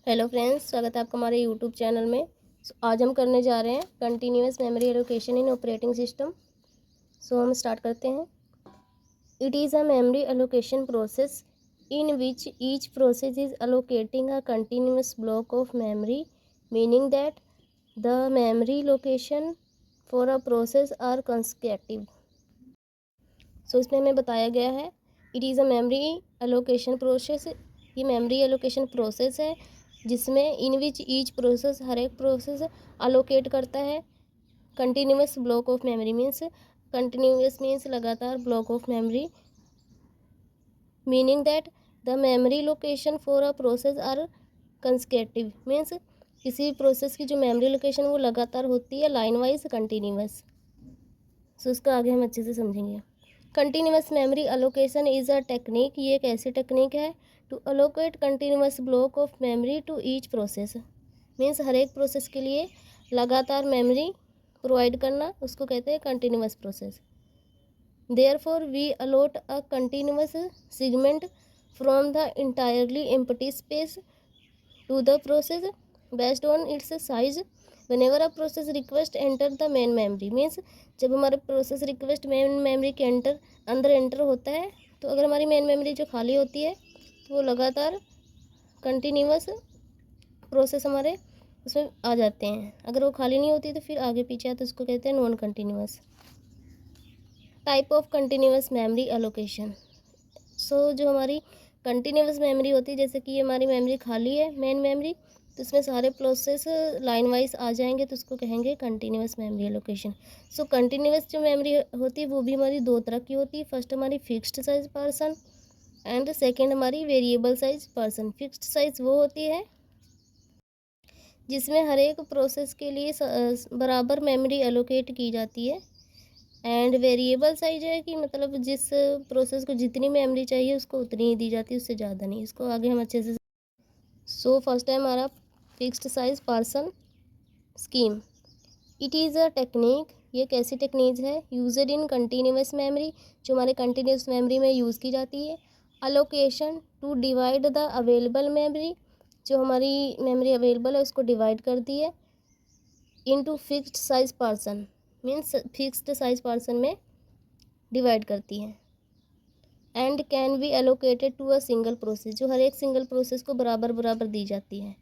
Hello friends, स्वागत है आपका हमारे यूट्यूब चैनल में। आज हम करने जा रहे हैं continuous memory allocation in operating system. हम स्टार्ट करते हैं। It is a memory allocation process in which each process is allocating a continuous block of memory, meaning that the memory location for a process are consecutive. इसमें हमें बताया गया है it is a memory allocation process. ये memory allocation process है जिसमें इन which each process, हर एक process allocate करता है continuous block of memory. Means continuous means लगातार block of memory, meaning that the memory location for a process are consecutive. Means किसी process की जो मेमोरी लोकेशन वो लगातार होती है, लाइन वाइज कंटिन्यूअस। उसका आगे हम अच्छे से समझेंगे। Continuous memory allocation is a technique, ये एक ऐसी टेक्निक है to allocate continuous block of memory to each process. Means हर एक प्रोसेस के लिए लगातार मेमोरी प्रोवाइड करना, उसको कहते हैं continuous process. Therefore we allot a continuous segment from the entirely empty space to the process based on its size whenever a process request enter the main memory। Means जब हमारा process request main memory के अंदर enter होता है, तो अगर हमारी main memory जो खाली होती है तो वो लगातार कंटिन्यूअस प्रोसेस हमारे उसमें आ जाते हैं। अगर वो खाली नहीं होती तो फिर आगे पीछे आते, उसको कहते हैं non continuous. Type of continuous memory allocation. जो हमारी कंटिन्यूअस मेमोरी होती है, जैसे कि ये हमारी मेमोरी खाली है मेन मेमोरी, तो इसमें सारे प्रोसेस लाइन वाइज आ जाएंगे, तो उसको कहेंगे कंटिन्यूअस मेमोरी एलोकेशन। कंटिन्यूअस जो मेमोरी होती है वो भी हमारी दो तरह की होती है। फर्स्ट हमारी fixed size partition and second हमारी variable size partition. Fixed size वो होती है जिसमें हर एक प्रोसेस के लिए बराबर मेमोरी एलोकेट की जाती है। एंड वेरिएबल साइज है कि मतलब जिस प्रोसेस को जितनी मेमोरी चाहिए उसको उतनी ही दी जाती है, उससे ज़्यादा नहीं। इसको आगे हम अच्छे से फर्स्ट है हमारा fixed size partition scheme. It is a technique, ये कैसी टेक्निक है? यूज्ड इन कंटिन्यूअस मेमोरी, जो हमारे कंटिन्यूअस मेमोरी में यूज़ की जाती है। Allocation to divide the available memory, जो हमारी मेमोरी अवेलेबल है उसको डिवाइड करती है into fixed size person. Means fixed size person में डिवाइड करती है। And can be allocated to a single process, जो हर एक सिंगल प्रोसेस को बराबर बराबर दी जाती है।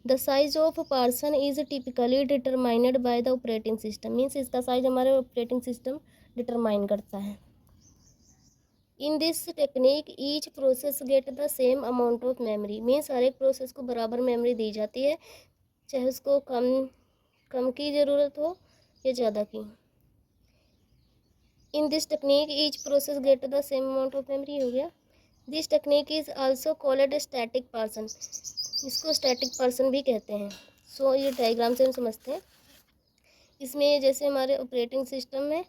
The size of partition is typically determined by the operating system. Means इसका साइज हमारे ऑपरेटिंग सिस्टम डिटरमाइन करता है। In this technique each process get the same amount of memory. Means हर एक प्रोसेस को बराबर मेमोरी दी जाती है, चाहे उसको कम की ज़रूरत हो या ज़्यादा की। इन this technique each process get the same amount of memory हो गया। This technique is also called static person, इसको स्टैटिक पर्सन भी कहते हैं। ये डायग्राम से हम समझते हैं। इसमें जैसे हमारे ऑपरेटिंग सिस्टम में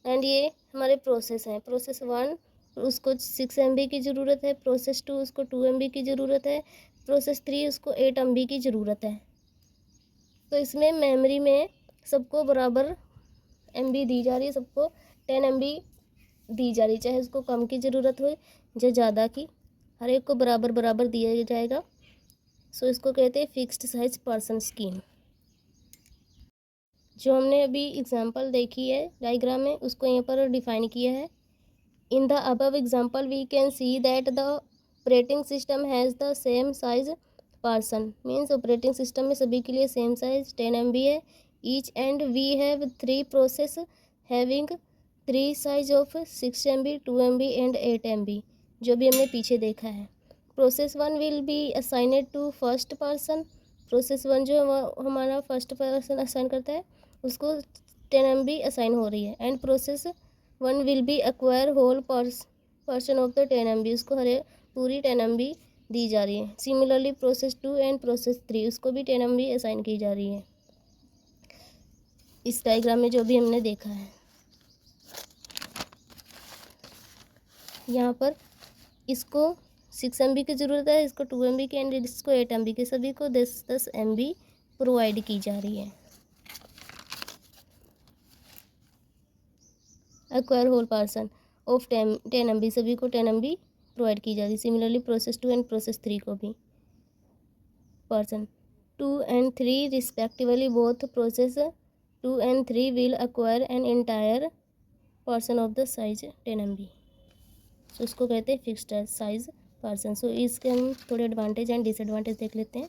एंड ये हमारे प्रोसेस हैं। प्रोसेस 1 उसको 6 MB की ज़रूरत है, प्रोसेस 2 उसको 2 MB की ज़रूरत है, प्रोसेस 3 उसको 8 MB की ज़रूरत है। तो इसमें मेमोरी में सबको बराबर MB दी जा रही है, सबको 10 MB दी जा रही, चाहे उसको कम की ज़रूरत हो या ज़्यादा की, हर एक को बराबर बराबर दिया जाएगा। इसको कहते हैं फिक्स्ड साइज पर्सन स्कीम। जो हमने अभी एग्जांपल देखी है डायग्राम में, उसको यहाँ पर डिफाइन किया है। In the above example we can see that the operating system has the same size person. Means operating system में सभी के लिए सेम साइज 10 MB है each, and we have 3 process having 3 size of 6 MB, 2 MB and 8 MB, जो भी हमने पीछे देखा है। Process 1 will be assigned to first partition. Process 1 जो हमारा फर्स्ट पर्सन असाइन करता है उसको 10 MB असाइन हो रही है। And process 1 will be acquire whole person of the 10 MB, उसको हर पूरी 10 MB दी जा रही है। सिमिलरली प्रोसेस 2 एंड प्रोसेस 3 उसको भी 10 MB असाइन की जा रही है, इस डायग्राम में जो भी हमने देखा है। यहाँ पर इसको 6 MB की ज़रूरत है, इसको 2 MB की, एंड इसको 8 MB की, सभी को 10 MB प्रोवाइड की जा रही है। Acquire whole person of 10 MB, सभी को 10 MB प्रोवाइड की जा रही है। सिमिलरली प्रोसेस 2 एंड प्रोसेस 3 को भी। person. 2 and 3 respectively, both process 2 and 3 will acquire an entire portion of the size 10 MB. सो इसको कहते हैं फिक्स्ड साइज पर्सन. सो इसके हम थोड़े एडवांटेज एंड डिसएडवांटेज देख लेते हैं.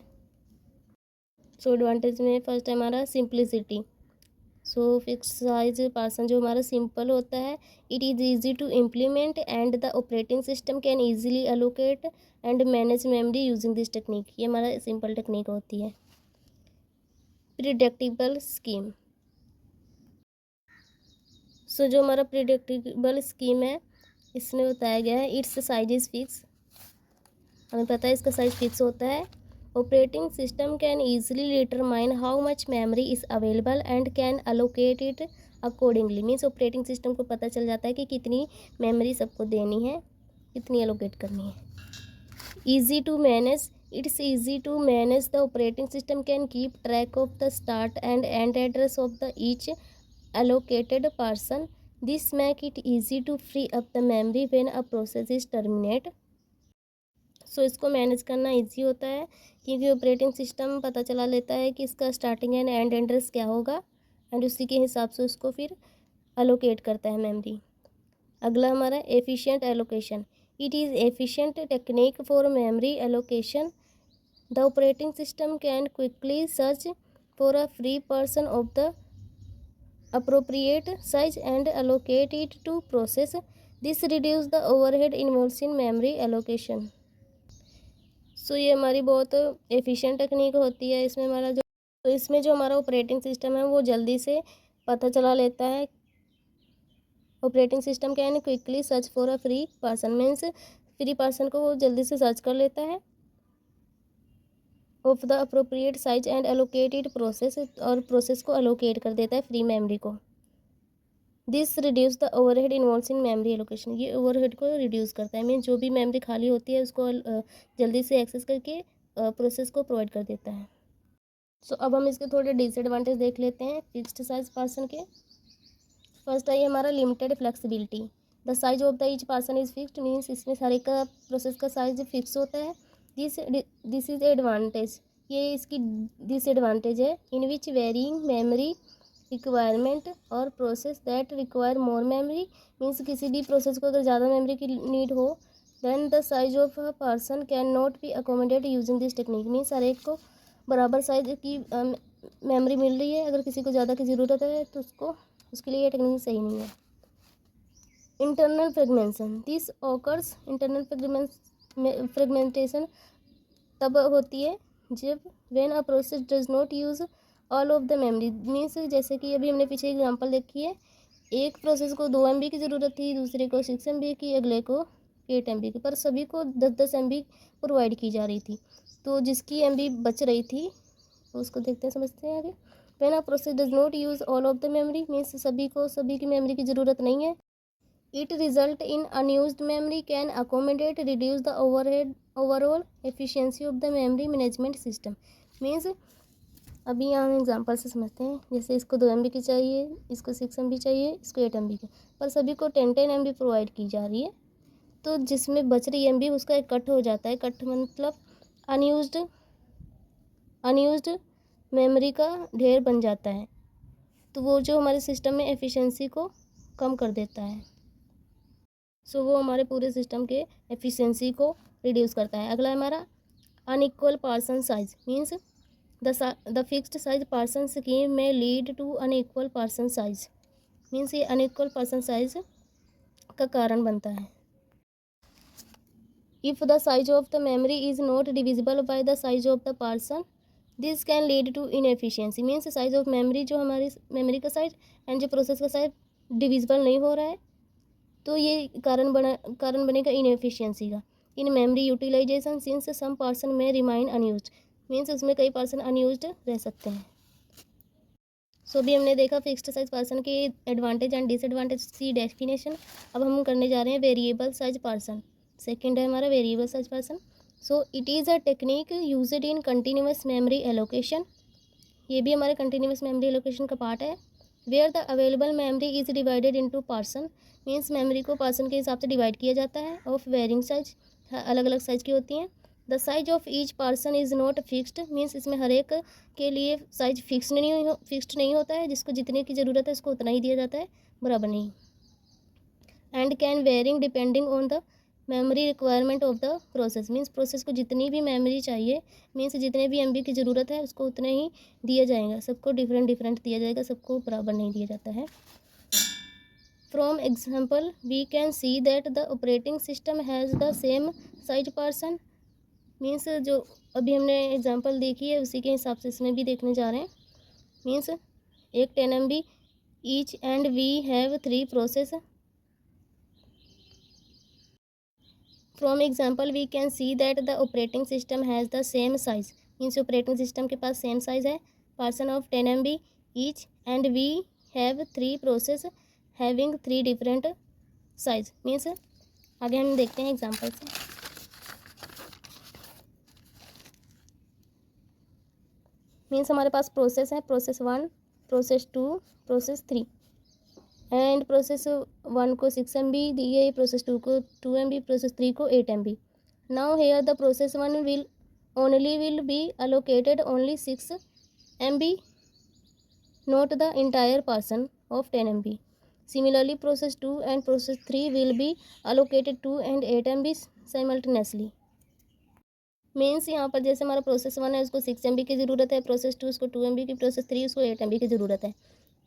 सो एडवांटेज में फर्स्ट है हमारा simplicity. So fix size person जो हमारा सिंपल होता है, it is easy to implement and the operating system can easily allocate and manage memory using this technique. ये हमारा सिंपल टेक्निक होती है. Predictable scheme. सो जो हमारा प्रिडिक्टेबल स्कीम है, इसमें बताया गया है इट्स साइज इज़ फिक्स. हमें पता है इसका साइज फिक्स होता है. Operating system can easily determine how much memory is available and can allocate it accordingly. Means operating system को पता चल जाता है कि कितनी मेमोरी सबको देनी है, कितनी अलोकेट करनी है. Easy to manage. It's easy to manage. The operating system can keep track of the start and end address of the each allocated person. This make it easy to free up the memory when a process is terminate. सो इसको manage करना easy होता है क्योंकि operating system पता चला लेता है कि इसका स्टार्टिंग एंड एंड एड्रेस क्या होगा एंड उसी के हिसाब से उसको फिर अलोकेट करता है मेमोरी. अगला हमारा efficient allocation. It is efficient technique for memory allocation. The operating system can quickly search for a free person of the appropriate size and allocate it to process. This reduce the overhead involved in memory allocation. सो ये हमारी बहुत efficient technique होती है. इसमें जो हमारा operating system है वो जल्दी से पता चला लेता है. Operating system can quickly search for a free person. Means free person को वो जल्दी से सर्च कर लेता है of the appropriate size and allocated process, और प्रोसेस को अलोकेट कर देता है फ्री मेमोरी को. This reduce the overhead involves in memory allocation. ये ओवरहेड को रिड्यूस करता है. मीन जो भी मेमोरी खाली होती है उसको जल्दी से एक्सेस करके प्रोसेस को प्रोवाइड कर देता है. सो अब हम इसके थोड़े डिसएडवांटेज देख लेते हैं फिक्स्ड साइज पर्सन के. फर्स्ट है ये हमारा limited flexibility. The size of the each person is fixed. Means इसमें सारे का प्रोसेस का साइज फिक्स होता है. This is advantage. ये इसकी डिसएडवांटेज है. इन विच वेरिंग मेमोरी रिक्वायरमेंट और process that require more memory. Means किसी भी प्रोसेस को अगर ज़्यादा मेमोरी की नीड हो then the size of a partition can not be accommodate using this technique. Means हर एक को बराबर साइज की मेमोरी मिल रही है. अगर किसी को ज़्यादा की ज़रूरत है तो उसके लिए ये टेक्निक सही नहीं है. Internal fragmentation. This occurs. Internal fragmentation तब होती है जब when a process does not use all of the memory. Means जैसे कि अभी हमने पीछे एग्जांपल देखी है, एक प्रोसेस को 2 MB की ज़रूरत थी, दूसरे को 6 MB की, अगले को 8 MB की, पर सभी को 10-10 MB प्रोवाइड की जा रही थी. तो जिसकी MB बच रही थी उसको देखते हैं, समझते हैं आगे. When a process does not use all of the memory. Means सभी की मेमोरी की ज़रूरत नहीं है. It result in unused memory can accommodate reduce the overall efficiency of the memory management system. Means अभी यहाँ हम एग्जांपल से समझते हैं. जैसे इसको 2 MB की चाहिए, इसको 6 MB चाहिए, इसको 8 MB की, पर सभी को 10-10 MB प्रोवाइड की जा रही है. तो जिसमें बच रही MB उसका एक कट हो जाता है. कट मतलब अनयूज्ड मेमोरी का ढेर बन जाता है. तो वो जो हमारे सिस्टम में एफिशिएंसी को कम कर देता है. सो वो हमारे पूरे सिस्टम के एफिशिएंसी को रिड्यूस करता है. अगला हमारा unequal partition size. Means the fixed size partition scheme में lead to unequal partition size. Means ये अनइक्वल पर्सन साइज का कारण बनता है. If the size of the memory is not divisible by the size of the partition, this can lead to inefficiency. Means size of memory, जो हमारी memory का size and जो process का size divisible नहीं हो रहा है, तो ये कारण बनेगा इनएफिशिएंसी का. In memory utilization since some person में रिमाइन अनयूज्ड. मीन्स उसमें कई पर्सन अनयूज्ड रह सकते हैं. सो भी हमने देखा फिक्स्ड साइज पर्सन के एडवांटेज एंड डिसएडवांटेज की डेफिनेशन. अब हम करने जा रहे हैं वेरिएबल साइज पर्सन. सेकंड है हमारा variable size person. So it is a technique used in continuous memory allocation. ये भी हमारे कंटिन्यूस मेमोरी एलोकेशन का पार्ट है. Where the available memory is divided into person. Means memory को person के हिसाब से डिवाइड किया जाता है. ऑफ वेरिंग साइज, अलग अलग साइज की होती हैं. The size of each person is not fixed, means इसमें हर एक के लिए साइज फिक्स्ड नहीं होता है, जिसको जितने की ज़रूरत है उसको उतना ही दिया जाता है, बराबर नहीं। And can varying depending on the memory requirement of the process, means process को जितनी भी मेमोरी चाहिए, मीन्स जितने भी MB की ज़रूरत है उसको उतने ही दिया जाएगा, सबको डिफरेंट डिफरेंट दिया जाएगा, सबको बराबर नहीं दिया जाता है। From example we can see that the operating system has the same size person, means जो अभी हमने एग्जांपल देखी है उसी के हिसाब से इसमें भी देखने जा रहे हैं। मीन्स एक 10 MB each and we have 3 process. From example we can see that the operating system has the same size, means operating system के पास सेम साइज है, person of 10 MB each and we have 3 process having 3 different size. Means आगे हम देखते हैं example से। Means हमारे पास प्रोसेस है, process 1, process 2, process 3, and process 1 को 6 MB दी गई, प्रोसेस 2 को 2 MB, प्रोसेस 3 को 8 MB। Now here the process 1 will B allocated only 6 MB, not the entire person of 10 MB। Similarly process 2 and process 3 will be allocated 2 and 8 MB simultaneously. Means यहाँ पर जैसे हमारा process 1 है उसको 6 MB की ज़रूरत है, प्रोसेस 2 उसको 2 MB की, प्रोसेस 3 उसको 8 MB की ज़रूरत है,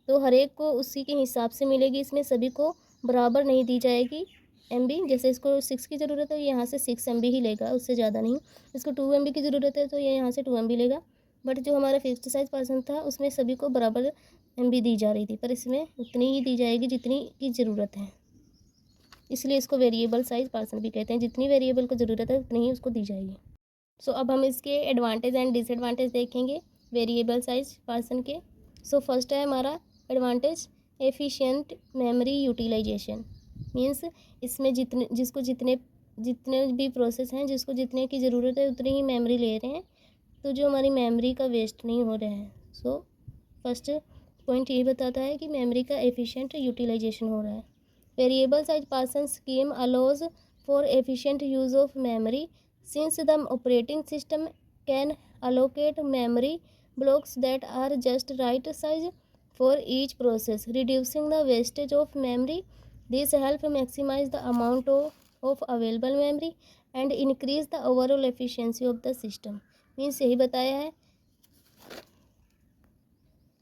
तो हर एक को उसी के हिसाब से मिलेगी, इसमें सभी को बराबर नहीं दी जाएगी MB। जैसे इसको 6 की ज़रूरत है, यहाँ से 6 MB ही लेगा, उससे ज़्यादा नहीं। इसको 2 MB की ज़रूरत है तो ये यहाँ से 2 MB लेगा, बट जो हमारा फिक्स्ड साइज पर्सन था उसमें सभी को बराबर MB दी जा रही थी, पर इसमें उतनी ही दी जाएगी जितनी की ज़रूरत है, इसलिए इसको वेरिएबल साइज पर्सन भी कहते हैं। जितनी वेरिएबल को ज़रूरत है उतनी ही उसको दी जाएगी। सो अब हम इसके एडवांटेज एंड डिसएडवांटेज देखेंगे वेरिएबल साइज पर्सन के। सो फर्स्ट है हमारा advantage efficient memory utilization, means इसमें जितने भी प्रोसेस हैं जिसको जितने की ज़रूरत है उतनी ही मेमोरी ले रहे हैं, तो जो हमारी मेमोरी का वेस्ट नहीं हो रहा है। सो फर्स्ट पॉइंट ये बताता है कि मेमोरी का एफिशिएंट यूटिलाइजेशन हो रहा है। Variable size partition scheme allows for efficient use of memory since the operating system can allocate memory blocks that are just right size for each process, reducing the wastage of memory. This help maximize the amount of available memory and increase the overall efficiency of the system. Means यही बताया है,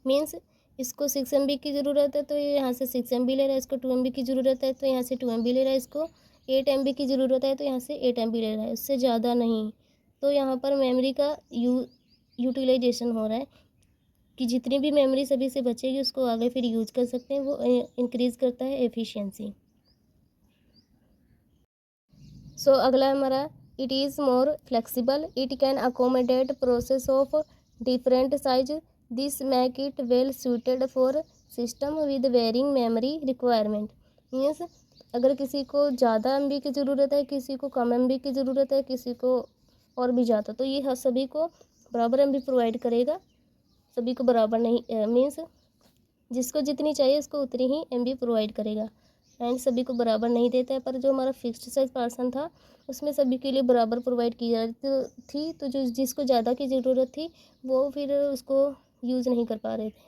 means इसको 6 MB की ज़रूरत है तो ये यहाँ से 6 MB ले रहा है, इसको 2 MB की ज़रूरत है तो यहाँ से 2 MB ले रहा है, इसको 8 MB की ज़रूरत है तो यहाँ से 8 MB ले रहा है, उससे ज़्यादा नहीं। तो यहाँ पर मेमोरी का यूटिलाइजेशन हो रहा है कि जितनी भी मेमोरी सभी से बचेगी उसको आगे फिर यूज़ कर सकते हैं, वो इंक्रीज़ करता है एफिशिएंसी। सो अगला हमारा it is more flexible, it can accommodate process of different size, this make it well suited for system with varying memory requirement. Means अगर किसी को ज़्यादा MB की ज़रूरत है, किसी को कम MB की ज़रूरत है, किसी को और भी ज़्यादा, तो ये सभी को बराबर MB प्रोवाइड करेगा, सभी को बराबर नहीं, मीन्स जिसको जितनी चाहिए उसको उतनी ही MB प्रोवाइड करेगा, एंड सभी को बराबर नहीं देता है। पर जो हमारा फिक्स्ड साइज पर्सन था उसमें सभी के लिए बराबर प्रोवाइड की जा रही थी, तो जो जिसको ज़्यादा की ज़रूरत थी वो फिर उसको यूज़ नहीं कर पा रहे थे।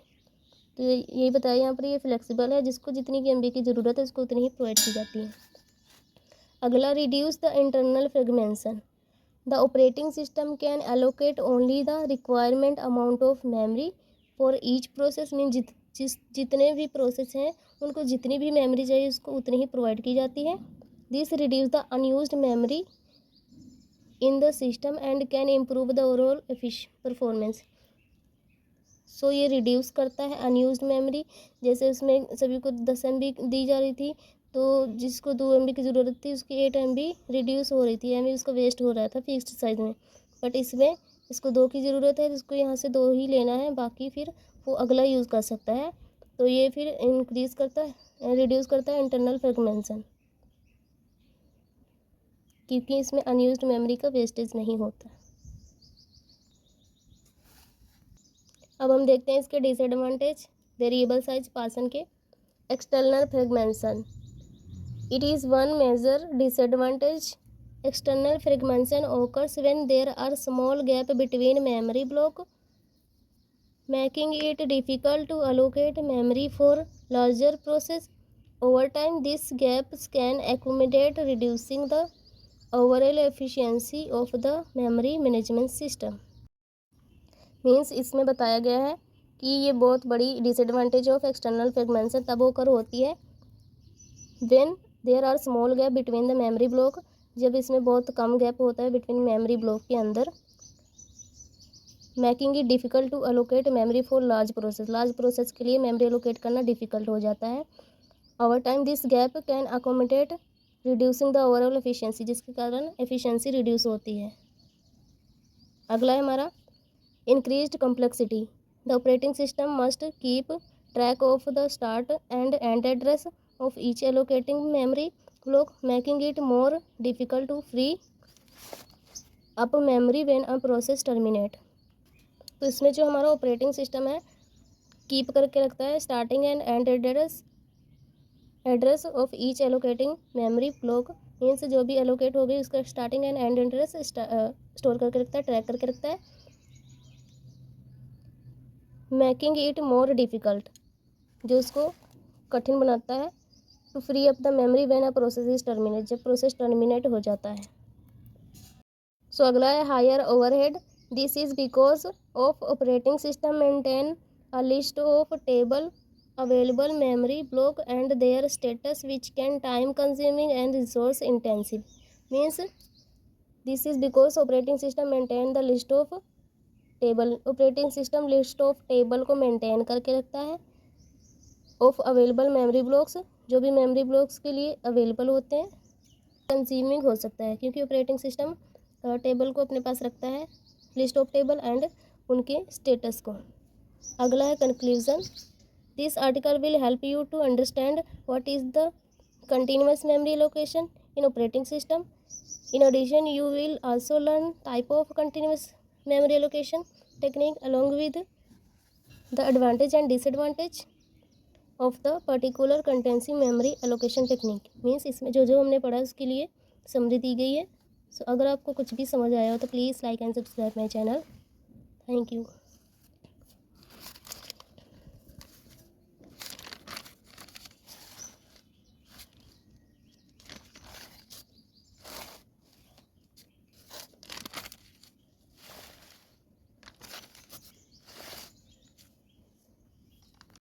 तो यही बताया यहाँ पर, ये फ्लेक्सिबल है, जिसको जितनी की MB की ज़रूरत है उसको उतनी ही प्रोवाइड की जाती है। अगला reduce the internal fragmentation, the operating system can allocate only the requirement amount of memory for each process, mean जितने भी प्रोसेस हैं उनको जितनी भी मेमोरी चाहिए उसको उतनी ही प्रोवाइड की जाती है। This reduce the unused memory in the system and can improve the overall performance. So ये रिड्यूस करता है अनयूज्ड मेमोरी, जैसे उसमें सभी को 10 MB दी जा रही थी, तो जिसको 2 MB की ज़रूरत थी उसकी 8 MB रिड्यूस हो रही थी, MB उसका वेस्ट हो रहा था फिक्स्ड साइज में। बट इसमें इसको 2 की ज़रूरत है, जिसको यहाँ से 2 ही लेना है, बाकी फिर वो अगला यूज़ कर सकता है। तो ये फिर इंक्रीज़ करता है, रिड्यूस करता है इंटरनल फ्रेगमेंटेशन, क्योंकि इसमें अनयूज्ड मेमोरी का वेस्टेज नहीं होता। अब हम देखते हैं इसके डिसएडवांटेज वेरिएबल साइज पर्सन के। External fragmentation, it is one major disadvantage External fragmentation occurs when there are small gaps between memory blocks, making it difficult to allocate memory for larger processes. Over time, these gaps can accumulate, reducing the overall efficiency of the memory management system. Means इसमें बताया गया है कि ये बहुत बड़ी disadvantage of external fragmentation तब occur होती है when there are small gap between the memory block, जब इसमें बहुत कम गैप होता है बिटवीन मेमोरी ब्लॉक के अंदर, making it difficult to allocate memory for large process के लिए मेमोरी अलोकेट करना डिफ़िकल्ट हो जाता है। Over time this gap can accommodate reducing the overall efficiency, जिसके कारण एफिशिएंसी रिड्यूस होती है। अगला है हमारा increased complexity. The operating system must keep track of the start and end address of each allocating memory block, making it more difficult to free up memory when a process terminate. तो इसमें जो हमारा operating system है keep करके रखता है starting and end address of each allocating memory block, means जो भी एलोकेट हो गई उसका starting and end address store करके रखता है, ट्रैक करके रखता है। मेकिंग इट मोर डिफ़िकल्ट, जो उसको कठिन बनाता है, to free up the memory when a process is terminate, जब प्रोसेस टर्मिनेट हो जाता है। सो अगला है higher overhead. This is because of operating system maintain a list of table available memory block and their status, which can time consuming and resource intensive. Means this is because operating system maintain the list of table, operating system list of table को maintain करके रखता है of available memory blocks, जो भी memory blocks के लिए available होते हैं। consuming हो सकता है क्योंकि operating system टेबल को अपने पास रखता है, लिस्ट ऑफ टेबल एंड उनके स्टेटस को। अगला है conclusion. This article will help you to understand what is the continuous memory allocation in operating system. In addition, you will also learn type of continuous memory allocation technique along with the advantage and disadvantage of the particular continuous memory allocation technique. Means इसमें जो जो हमने पढ़ा उसके लिए summary दी गई है। सो अगर आपको कुछ भी समझ आया हो तो please like and subscribe my channel. Thank you.